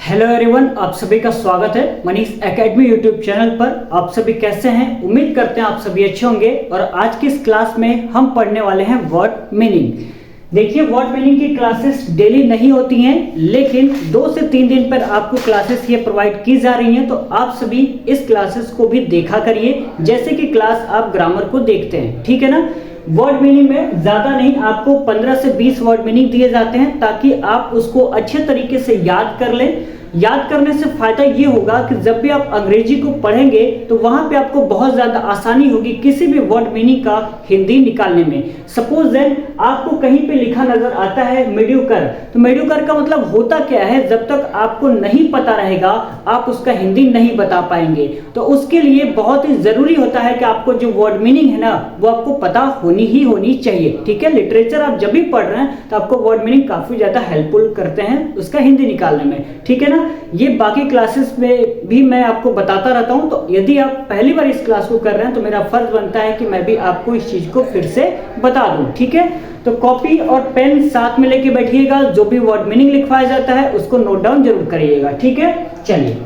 Hello everyone, आप सभी का स्वागत है मनीष एकेडमी यूट्यूब चैनल पर। आप सभी कैसे हैं? उम्मीद करते हैं आप सभी अच्छे होंगे। और आज की इस क्लास में हम पढ़ने वाले हैं वर्ड मीनिंग। देखिए, वर्ड मीनिंग की क्लासेस डेली नहीं होती हैं, लेकिन 2 से 3 दिन पर आपको क्लासेस ये प्रोवाइड की जा रही हैं। तो आप सभी इस क्लासेस को भी देखा करिए, जैसे कि क्लास आप ग्रामर को देखते हैं, ठीक है ना। वर्ड मीनिंग में ज्यादा नहीं, आपको 15 से 20 वर्ड मीनिंग दिए जाते हैं ताकि आप उसको अच्छे तरीके से याद कर लें। याद करने से फायदा ये होगा कि जब भी आप अंग्रेजी को पढ़ेंगे तो वहां पे आपको बहुत ज्यादा आसानी होगी किसी भी वर्ड मीनिंग का हिंदी निकालने में। सपोज देन आपको कहीं पे लिखा नजर आता है मेडियोकर, तो मेडियोकर का मतलब होता क्या है, जब तक आपको नहीं पता रहेगा आप उसका हिंदी नहीं बता पाएंगे। तो उसके लिए बहुत ही जरूरी होता है कि आपको जो वर्ड मीनिंग है ना वो आपको पता होनी चाहिए, ठीक है। लिटरेचर आप जब भी पढ़ रहे हैं तो आपको वर्ड मीनिंग काफी ज्यादा हेल्पफुल करते हैं उसका हिंदी निकालने में, ठीक है ना। ये बाकी क्लासेस में भी मैं आपको बताता रहता हूं। तो यदि आप पहली बार इस क्लास को कर रहे हैं तो मेरा फर्ज बनता है कि मैं भी आपको इस चीज को फिर से बता दूं, ठीक है। तो कॉपी और पेन साथ में लेके बैठिएगा, जो भी वर्ड मीनिंग लिखवाया जाता है उसको नोट डाउन जरूर करिएगा, ठीक है। चलिए,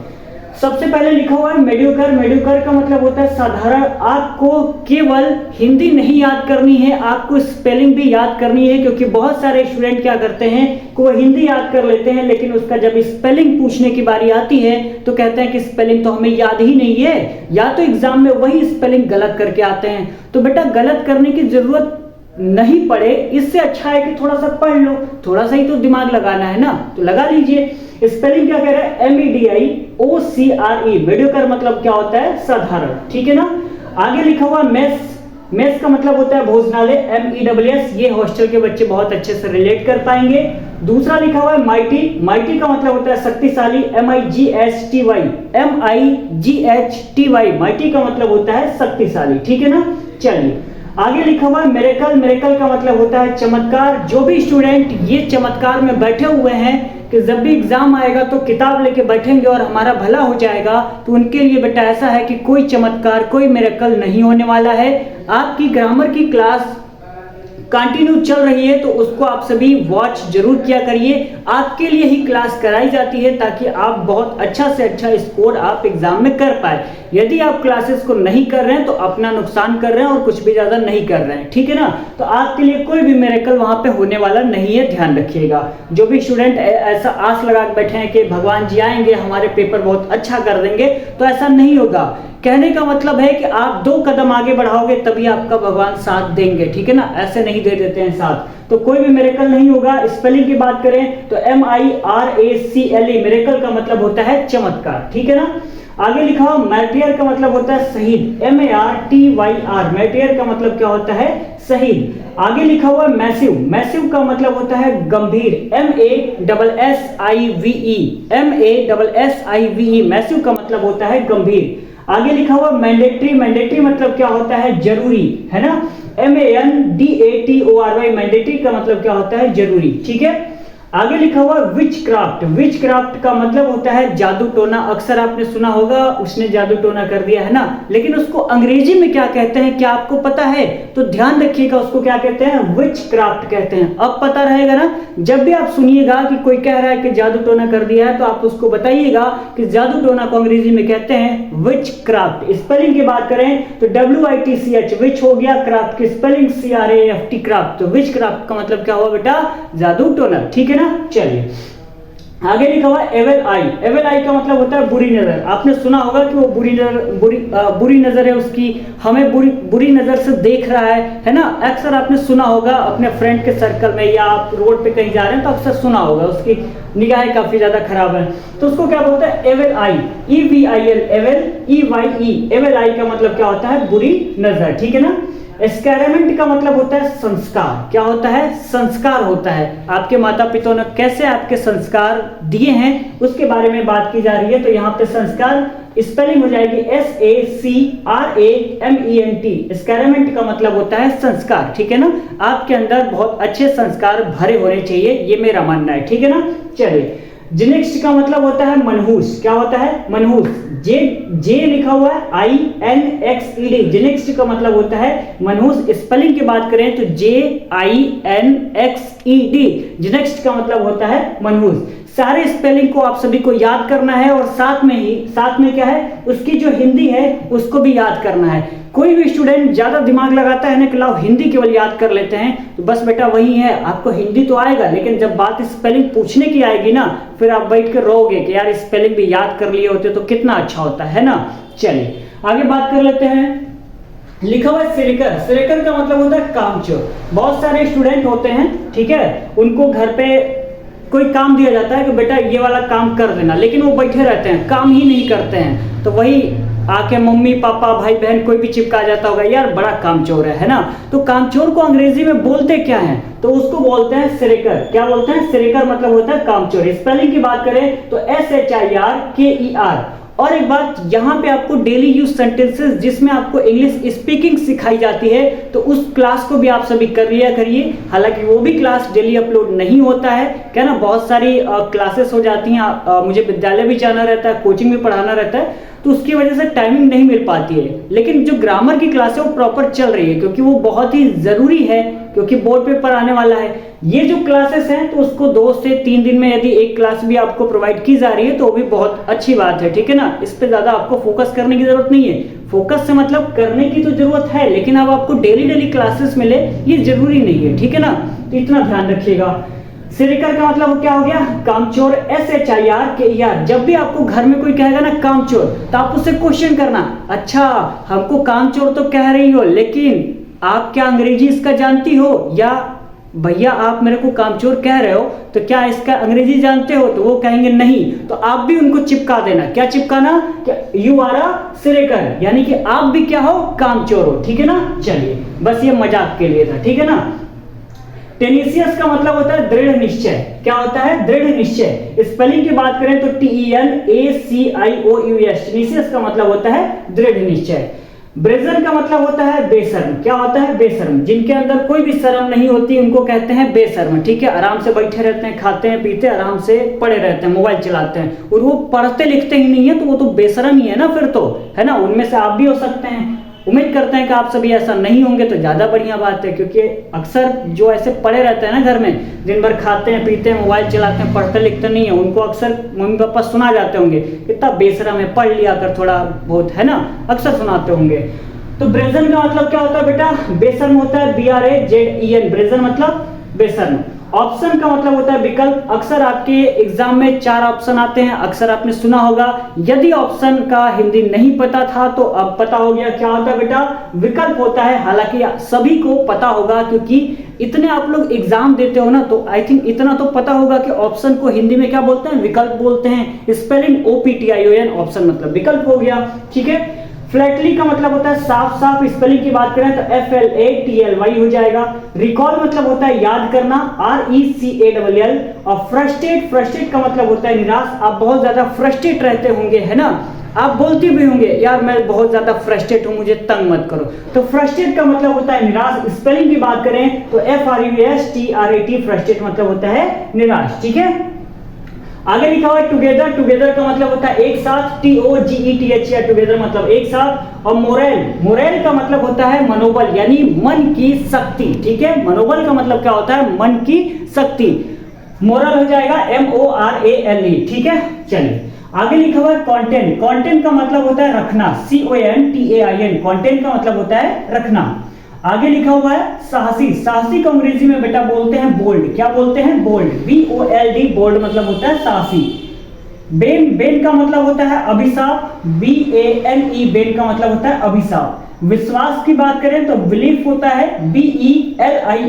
सबसे पहले लिखा हुआ है मेडियोकर। मेडियोकर का मतलब होता है साधारण। आपको केवल हिंदी नहीं याद करनी है, आपको स्पेलिंग भी याद करनी है, क्योंकि बहुत सारे स्टूडेंट क्या करते हैं कि वो हिंदी याद कर लेते हैं, लेकिन उसका जब स्पेलिंग पूछने की बारी आती है तो कहते हैं कि स्पेलिंग तो हमें याद ही नहीं है, या तो एग्जाम में वही स्पेलिंग गलत करके आते हैं। तो बेटा, गलत करने की जरूरत नहीं पड़े, इससे अच्छा है कि थोड़ा सा पढ़ लो, थोड़ा सा ही तो दिमाग लगाना है ना, तो लगा लीजिए। स्पेलिंग क्या कह रहा है? MEDIOCRE। मेडियोकर मतलब क्या होता है? साधारण, ठीक है ना। आगे लिखा हुआ मेस। मेस का मतलब होता है भोजनालय, MESS। ये हॉस्टल के बच्चे बहुत अच्छे से रिलेट कर पाएंगे। दूसरा लिखा हुआ है माइटी। माइटी का मतलब होता है शक्तिशाली, MIGHTY। माइटी का मतलब होता है शक्तिशाली, ठीक है ना। चलिए, आगे लिखा हुआ है मिरेकल। मिरेकल का मतलब होता है चमत्कार। जो भी स्टूडेंट ये चमत्कार में बैठे हुए हैं कि जब भी एग्जाम आएगा तो किताब लेके बैठेंगे और हमारा भला हो जाएगा, तो उनके लिए बेटा ऐसा है कि कोई चमत्कार, कोई मिरेकल नहीं होने वाला है। आपकी ग्रामर की क्लास कंटिन्यू चल रही है तो उसको आप सभी वॉच जरूर किया करिए। आपके लिए ही क्लास कराई जाती है ताकि आप बहुत अच्छा से अच्छा स्कोर आप एग्जाम में कर पाए। यदि आप क्लासेस को नहीं कर रहे हैं तो अपना नुकसान कर रहे हैं और कुछ भी ज्यादा नहीं कर रहे हैं, ठीक है ना। तो आपके लिए कोई भी मिरेकल वहां पे होने वाला नहीं है, ध्यान रखिएगा। जो भी स्टूडेंट ऐसा आस लगा के बैठे हैं कि भगवान जी आएंगे हमारे पेपर बहुत अच्छा कर देंगे, तो ऐसा नहीं होगा। कहने का मतलब है कि आप 2 कदम आगे बढ़ाओगे तभी आपका भगवान साथ देंगे, ठीक है ना। ऐसे नहीं दे देते हैं साथ, तो कोई भी मिरेकल नहीं होगा। स्पेलिंग की बात करें तो MIRACLE। मिरेकल का मतलब होता है चमत्कार, ठीक है ना। आगे लिखा हुआ मैटियर का मतलब होता है शहीद, MARTYR। मैटियर का मतलब क्या होता है? शहीद। आगे लिखा हुआ मैसिव। मैसिव का मतलब होता है गंभीर, MASSIVE। मैसिव का मतलब होता है गंभीर। आगे लिखा हुआ मैंडेटरी। मैंडेटरी मतलब क्या होता है? जरूरी, है ना। MANDATORY। मैंडेटरी का मतलब क्या होता है? जरूरी, ठीक है। आगे लिखा हुआ विच क्राफ्ट। विच क्राफ्ट का मतलब होता है जादू टोना। अक्सर आपने सुना होगा उसने जादू टोना कर दिया, है ना, लेकिन उसको अंग्रेजी में क्या कहते हैं, क्या आपको पता है? तो ध्यान रखिएगा, उसको क्या कहते हैं? विच क्राफ्ट कहते हैं। अब पता रहेगा ना। जब भी आप सुनिएगा कि कोई कह रहा है कि जादू टोना कर दिया है तो आप उसको बताइएगा कि जादू टोना को अंग्रेजी में कहते हैं विच क्राफ्ट। स्पेलिंग की बात करें तो WITCH विच हो गया, क्राफ्ट की स्पेलिंग CRAFT क्राफ्ट। तो विच क्राफ्ट का मतलब क्या हुआ बेटा? जादू टोना, ठीक है ना। चलिए, आगे लिखा हुआ एविल आई। एविल आई का मतलब होता है बुरी नजर। आपने सुना होगा कि वो बुरी नजर है उसकी, हमें बुरी नजर से देख रहा है ना। अक्सर आपने सुना होगा अपने फ्रेंड के सर्कल में, या आप रोड पे कहीं जा रहे हैं तो अक्सर सुना होगा उसकी निगाहें काफी ज्यादा खराब है, तो उसको क्या बोलते हैं? एविल आई, EVIL, एविल, EYE। एविल आई का मतलब क्या होता है? बुरी नजर, ठीक है ना। एक्सपेरिमेंट का मतलब होता है संस्कार। क्या होता है? संस्कार होता है। आपके माता पिता ने कैसे आपके संस्कार दिए हैं उसके बारे में बात की जा रही है। तो यहाँ पे संस्कार स्पेलिंग हो जाएगी SACRAMENT। एक्सपेरिमेंट का मतलब होता है संस्कार, ठीक है ना। आपके अंदर बहुत अच्छे संस्कार भरे होने चाहिए, ये मेरा मानना है, ठीक है ना। चलिए, जिनेक्स्ट का मतलब होता है मनहूस। क्या होता है? मनहूस। जे लिखा हुआ है INXED। जिनेक्स्ट का मतलब होता है मनहूस। स्पेलिंग की बात करें तो JINXED। जिनेक्स्ट का मतलब होता है मनहूस। सारे स्पेलिंग को आप सभी को याद करना है और साथ में क्या है, उसकी जो हिंदी है उसको भी याद करना है। कोई भी स्टूडेंट ज्यादा दिमाग लगाता है ना कि लाओ हिंदी केवल याद कर लेते हैं, तो बस बेटा वही है, आपको हिंदी तो आएगा लेकिन जब बात स्पेलिंग पूछने की आएगी ना, फिर आप बैठ कर रोओगे कि यार स्पेलिंग भी याद कर लिए होते तो कितना अच्छा होता है ना। चलिए आगे बात कर लेते हैं। लिखा हुआ है सिरेकर। सिरेकर का मतलब होता है कामचोर। बहुत सारे स्टूडेंट होते हैं, ठीक है, उनको घर पे कोई काम दिया जाता है कि बेटा ये वाला काम कर देना, लेकिन वो बैठे रहते हैं, काम ही नहीं करते हैं। तो वही आके मम्मी पापा भाई बहन कोई भी चिपका जाता होगा, यार बड़ा कामचोर है ना। तो कामचोर को अंग्रेजी में बोलते क्या है, तो उसको बोलते हैं सिरेकर। क्या बोलते हैं? सिरेकर मतलब होता है कामचोर। स्पेलिंग की बात करें तो SHIRKER। और एक बात, यहाँ पे आपको डेली यूज सेंटेंसेस जिसमें आपको इंग्लिश स्पीकिंग सिखाई जाती है, तो उस क्लास को भी आप सभी कर लिया करिए। हालांकि वो भी क्लास डेली अपलोड नहीं होता है, क्या ना, बहुत सारी क्लासेस हो जाती हैं, मुझे विद्यालय भी जाना रहता है, कोचिंग भी पढ़ाना रहता है, तो उसकी वजह से टाइमिंग नहीं मिल पाती है। लेकिन जो ग्रामर की क्लास है वो प्रॉपर चल रही है, क्योंकि वो बहुत ही जरूरी है, क्योंकि बोर्ड पेपर आने वाला है। ये जो क्लासेस हैं तो उसको 2 से 3 दिन में यदि एक क्लास भी आपको प्रोवाइड की जा रही है तो वो भी बहुत अच्छी बात है, ठीक है ना। इस पे ज्यादा आपको फोकस करने की जरूरत नहीं है। फोकस से मतलब करने की तो जरूरत है, लेकिन अब आपको डेली क्लासेस मिले ये जरूरी नहीं है, ठीक है ना। तो इतना ध्यान रखिएगा। सिरेकर का मतलब क्या हो गया? कामचोर। SHIRKER। जब भी आपको घर में कोई कहेगा ना कामचोर, तो आप उससे क्वेश्चन करना, अच्छा हमको कामचोर तो कह रही हो, लेकिन आप क्या अंग्रेजी इसका जानती हो? या भैया आप मेरे को कामचोर कह रहे हो तो क्या इसका अंग्रेजी जानते हो? तो वो कहेंगे नहीं, तो आप भी उनको चिपका देना। क्या चिपकाना? यू आर अ सिरेकर, यानी कि आप भी क्या हो? कामचोर हो, ठीक है ना। चलिए बस ये मजाक के लिए था, ठीक है ना। टेनिसियस का मतलब होता है दृढ़ निश्चय। क्या होता है? दृढ़ निश्चय। स्पेलिंग की बात करें तो TENACIOUS। टेनिसियस का मतलब होता है दृढ़ निश्चय। ब्रेजर का मतलब होता है बेशर्म। क्या होता है? बेशर्म। जिनके अंदर कोई भी शर्म नहीं होती उनको कहते हैं बेशर्म, ठीक है। आराम से बैठे रहते हैं, खाते हैं पीते, आराम से पड़े रहते हैं, मोबाइल चलाते हैं, और वो पढ़ते लिखते ही नहीं है, तो वो तो बेशर्म ही है ना फिर तो, है ना। उनमें से आप भी हो सकते हैं। उम्मीद करते हैं कि आप सभी ऐसा नहीं होंगे तो ज्यादा बढ़िया बात है, क्योंकि अक्सर जो ऐसे पड़े रहते हैं ना घर में, दिन भर खाते हैं पीते हैं, मोबाइल चलाते हैं, पढ़ते लिखते नहीं है, उनको अक्सर मम्मी पापा सुना जाते होंगे, कितना बेशरम है, पढ़ लिया कर थोड़ा बहुत, है ना, अक्सर सुनाते होंगे। तो ब्रेजन का मतलब क्या होता है बेटा? बेशर्म होता है, BRAZEN। ब्रेजन मतलब बेशर्म। ऑप्शन का मतलब होता है विकल्प। अक्सर आपके एग्जाम में 4 ऑप्शन आते हैं, अक्सर आपने सुना होगा। यदि ऑप्शन का हिंदी नहीं पता था तो अब पता हो गया। क्या होता है बेटा? विकल्प होता है। हालांकि सभी को पता होगा, क्योंकि इतने आप लोग एग्जाम देते हो ना, तो आई थिंक इतना तो पता होगा कि ऑप्शन को हिंदी में क्या बोलते हैं? विकल्प बोलते हैं। स्पेलिंग OPTION, ऑप्शन मतलब विकल्प हो गया, ठीक है। फ्लैटली का मतलब होता है साफ साफ। स्पेलिंग की बात करें तो FLATLY हो जाएगा। रिकॉल मतलब होता है याद करना, RECALL। और फ्रस्ट्रेट, फ्रस्ट्रेट का मतलब होता है निराश। आप बहुत ज्यादा फ्रस्ट्रेट रहते होंगे, है ना, आप बोलते भी होंगे यार मैं बहुत ज्यादा फ्रस्ट्रेट हूं, मुझे तंग मत करो। तो फ्रस्ट्रेट का मतलब होता है निराश। स्पेलिंग की बात करें तो FRUSTRAT। फ्रस्ट्रेट मतलब होता है निराश, ठीक है। आगे लिखा हुआ है टुगेदर। टुगेदर का मतलब होता है एक साथ, TOGETH। टुगेदर मतलब एक साथ। और मोरल, मोरल का मतलब होता है मनोबल, यानी मन की शक्ति, ठीक है। मनोबल का मतलब क्या होता है? मन की शक्ति। मोरल हो जाएगा MORALE, ठीक है। चलिए आगे लिखा हुआ है कंटेंट। कंटेंट का मतलब होता है रखना, CONTAIN। कंटेंट का मतलब होता है रखना। आगे लिखा हुआ है साहसी। साहसी को अंग्रेजी में बेटा बोलते हैं बोल्ड। क्या बोलते हैं? Bold, BOLD। बोल्ड मतलब होता है साहसी। बेन, बेन का मतलब होता है अभिशाप, BANE। बेन का मतलब होता है अभिशाप। विश्वास की बात करें तो बिलीफ होता है, BELIEF।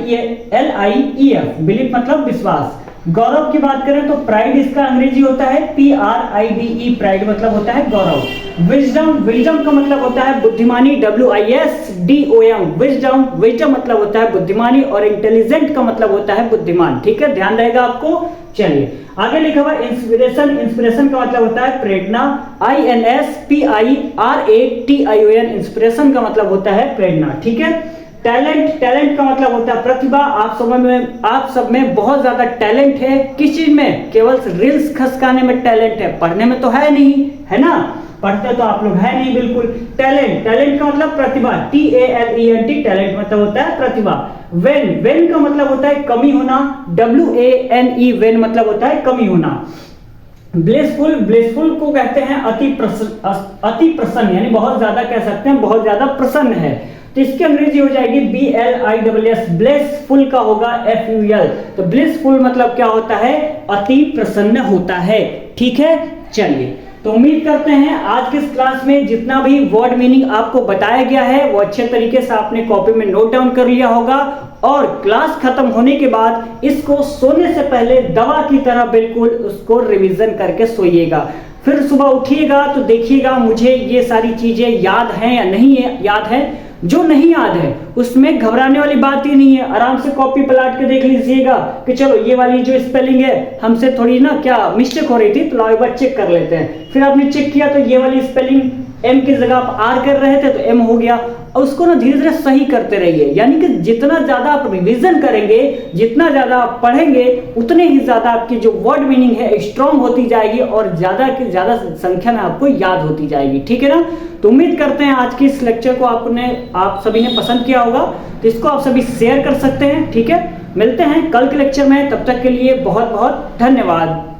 बिलीफ मतलब विश्वास। गौरव की बात करें तो प्राइड इसका अंग्रेजी होता है, PRIDE। प्राइड मतलब होता है गौरव। विजडम, विजडम का मतलब होता है बुद्धिमानी, WISDOM। विजडम, विजडम मतलब होता है बुद्धिमानी। और इंटेलिजेंट का मतलब होता है बुद्धिमान, ठीक है, ध्यान रहेगा आपको। चलिए आगे लिखा हुआ इंस्पिरेशन। इंस्पिरेशन का मतलब होता है प्रेरणा, INSPIRATION। इंस्पिरेशन का मतलब होता है प्रेरणा, ठीक है। टैलेंट, टैलेंट का मतलब होता है प्रतिभा। आप सब में बहुत ज्यादा टैलेंट है। किस चीज में? केवल रील्स खसकाने में टैलेंट है, पढ़ने में तो है नहीं, है ना, पढ़ते तो आप लोग है नहीं बिल्कुल। टैलेंट, टैलेंट का मतलब प्रतिभा, TALENT। टैलेंट मतलब होता है प्रतिभा। वेन का मतलब होता है कमी होना, WANE वेन मतलब होता है कमी होना। ब्लिसफुल को कहते हैं अति प्रसन्न, यानी बहुत ज्यादा कह सकते हैं, बहुत ज्यादा प्रसन्न है। तो इसकी अंग्रेजी हो जाएगी BLISS, ब्लिसफुल का होगा FUL। तो ब्लिसफुल मतलब क्या होता है, अति प्रसन्न होता है। ठीक है, चलिए, तो उम्मीद करते हैं आज की इस क्लास में जितना भी वर्ड मीनिंग आपको बताया गया है वो अच्छे तरीके से आपने कॉपी में नोट डाउन कर लिया होगा, और क्लास खत्म होने के बाद इसको सोने से पहले दवा की तरह बिल्कुल उसको रिवीजन करके सोइएगा। फिर सुबह उठिएगा तो देखिएगा मुझे ये सारी चीजें याद हैं या नहीं है, याद है। जो नहीं याद है उसमें घबराने वाली बात ही नहीं है, आराम से कॉपी पलट के देख लीजिएगा कि चलो ये वाली जो स्पेलिंग है हमसे थोड़ी ना क्या मिस्टेक हो रही थी, तो लाओ एक बार चेक कर लेते हैं। फिर आपने चेक किया तो ये वाली स्पेलिंग M की जगह आप R कर रहे थे तो M हो गया, और उसको ना धीरे धीरे सही करते रहिए। यानी कि जितना ज्यादा आप रिवीजन करेंगे, जितना ज्यादा आप पढ़ेंगे, उतने ही ज्यादा आपकी जो वर्ड मीनिंग है स्ट्रांग होती जाएगी और ज्यादा की ज्यादा संख्या में आपको याद होती जाएगी। ठीक है ना, तो उम्मीद करते हैं आज के इस लेक्चर को आप सभी ने पसंद किया होगा, तो इसको आप सभी शेयर कर सकते हैं। ठीक है, मिलते हैं कल के लेक्चर में, तब तक के लिए बहुत बहुत धन्यवाद।